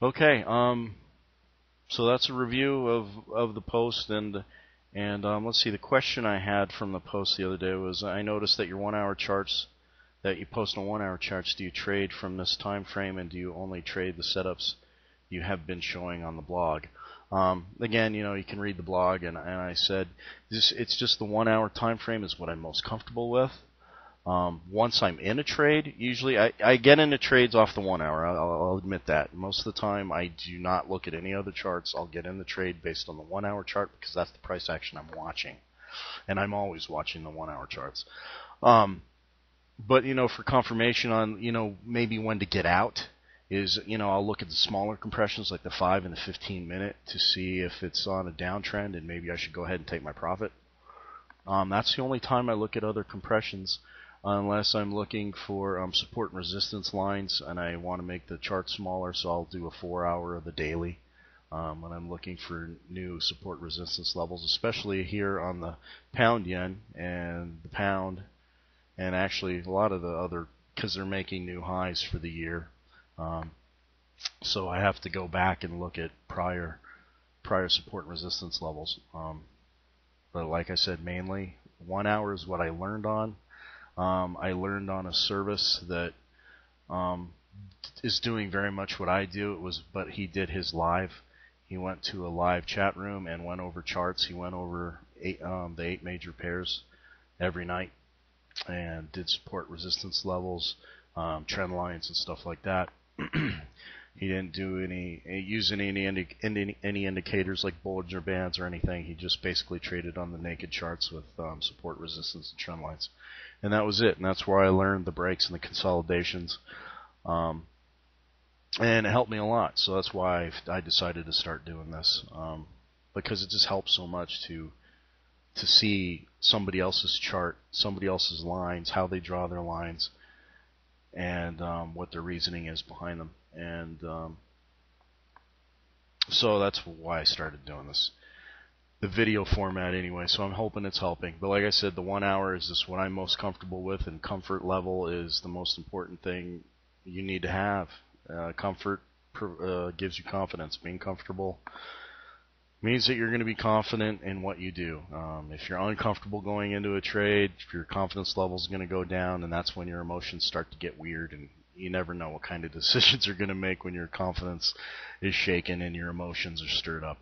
Okay, so that's a review of the post, and let's see. The question I had from the post the other day was, I noticed that your 1 hour charts that you post on 1 hour charts. Do you trade from this time frame, and do you only trade the setups you have been showing on the blog? Again, you can read the blog, and I said it's just the 1 hour time frame is what I'm most comfortable with. Once I'm in a trade, usually I get into trades off the 1 hour. I'll admit that. Most of the time, I do not look at any other charts. I'll get in the trade based on the 1 hour chart because that's the price action I'm watching, and I'm always watching the 1 hour charts. But for confirmation on maybe when to get out is I'll look at the smaller compressions like the 5 and the 15 minute to see if it's on a downtrend and maybe I should go ahead and take my profit. That's the only time I look at other compressions, unless I'm looking for support and resistance lines and I want to make the chart smaller, so I'll do a 4 hour of the daily when I'm looking for new support resistance levels, especially here on the pound yen and the pound, and actually a lot of the other, because they're making new highs for the year. So I have to go back and look at prior support and resistance levels. But like I said, mainly 1 hour is what I learned on. I learned on a service that is doing very much what I do. But he did his live. He went to a live chat room and went over charts. He went over the 8 major pairs every night and did support resistance levels, trend lines, and stuff like that. He didn't do use any indicators like Bollinger Bands or anything. He just basically traded on the naked charts with support, resistance, and trend lines, and that was it. And that's where I learned the breaks and the consolidations, and it helped me a lot. So that's why I decided to start doing this, because it just helps so much to see somebody else's chart, somebody else's lines, how they draw their lines, and what their reasoning is behind them. And so that's why I started doing this, the video format anyway. So I'm hoping it's helping. But like I said, the 1 hour is just what I'm most comfortable with, and comfort level is the most important thing you need to have. Comfort gives you confidence. Being comfortable means that you're going to be confident in what you do. If you're uncomfortable going into a trade, your confidence level is going to go down, and that's when your emotions start to get weird, and you never know what kind of decisions you're going to make when your confidence is shaken and your emotions are stirred up.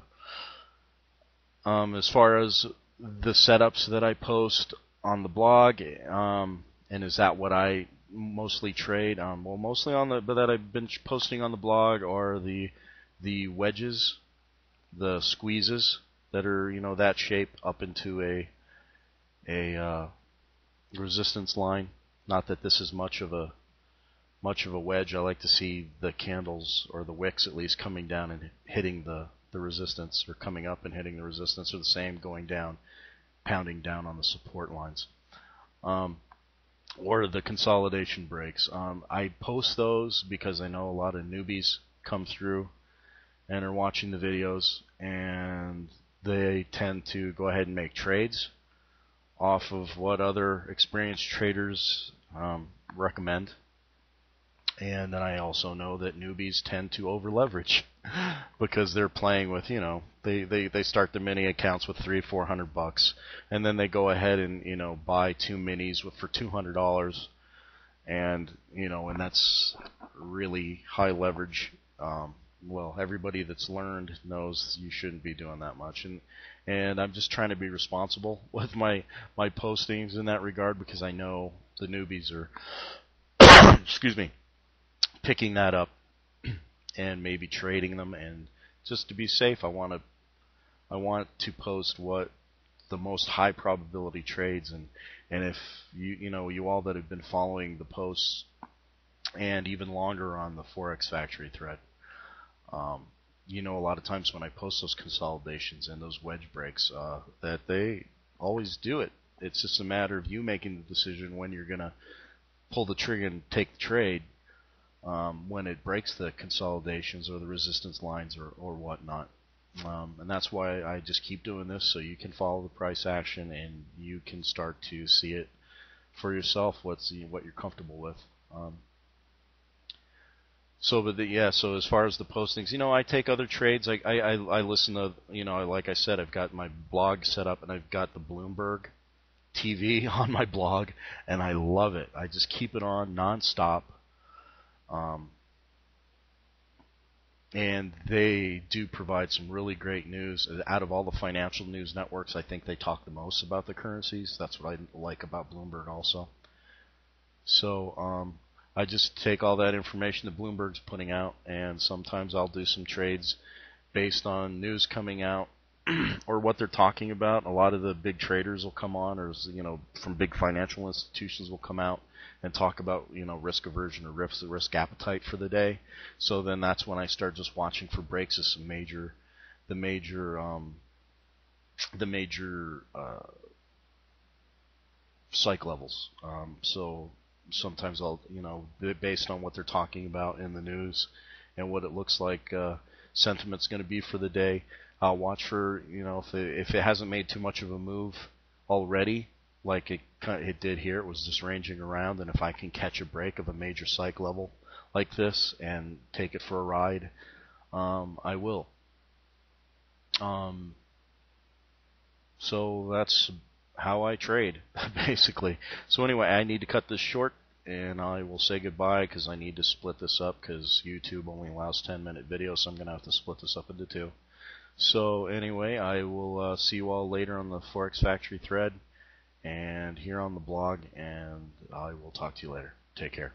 As far as the setups that I post on the blog, and is that what I mostly trade? Well, mostly that I've been posting on the blog are the wedges, the squeezes that are that shape up into a resistance line. Not that this is much of a wedge. I like to see the candles, or the wicks at least, coming down and hitting the resistance, or coming up and hitting the resistance, or the same going down, pounding down on the support lines, or the consolidation breaks. I post those because I know a lot of newbies come through and are watching the videos, and they tend to go ahead and make trades off of what other experienced traders recommend. And then I also know that newbies tend to over leverage because they're playing with, they start the mini accounts with $300-400, and then they go ahead and buy 2 minis for $200, and and that's really high leverage. Well, everybody that's learned knows you shouldn't be doing that much, and I'm just trying to be responsible with my postings in that regard, because I know the newbies are excuse me, picking that up and maybe trading them. And just to be safe, I want to post what the most high probability trades, and if you all that have been following the posts and even longer on the Forex Factory thread, a lot of times when I post those consolidations and those wedge breaks, that they always do it. It's just a matter of you making the decision when you're going to pull the trigger and take the trade, when it breaks the consolidations or the resistance lines or whatnot. And that's why I just keep doing this, so you can follow the price action and you can start to see it for yourself, what you're comfortable with. So, but yeah. So as far as the postings, I take other trades. I listen to, like I said, I've got my blog set up and I've got the Bloomberg TV on my blog, and I love it. I just keep it on nonstop. Um, and they do provide some really great news. Out of all the financial news networks, I think they talk the most about the currencies. That's what I like about Bloomberg also. So I just take all that information that Bloomberg's putting out, and sometimes I'll do some trades based on news coming out or what they're talking about. A lot of the big traders will come on, or from big financial institutions will come out and talk about risk aversion or risk appetite for the day. So then that's when I start just watching for breaks of some the major psych levels. So sometimes I'll based on what they're talking about in the news and what it looks like sentiment's going to be for the day. I'll watch for if it hasn't made too much of a move already, like it did here. It was just ranging around, and if I can catch a break of a major psych level like this and take it for a ride, I will. So that's how I trade, basically. So anyway, I need to cut this short, and I will say goodbye because I need to split this up because YouTube only allows 10-minute videos, so I'm going to have to split this up into two. So anyway, I will see you all later on the Forex Factory thread and here on the blog, and I will talk to you later. Take care.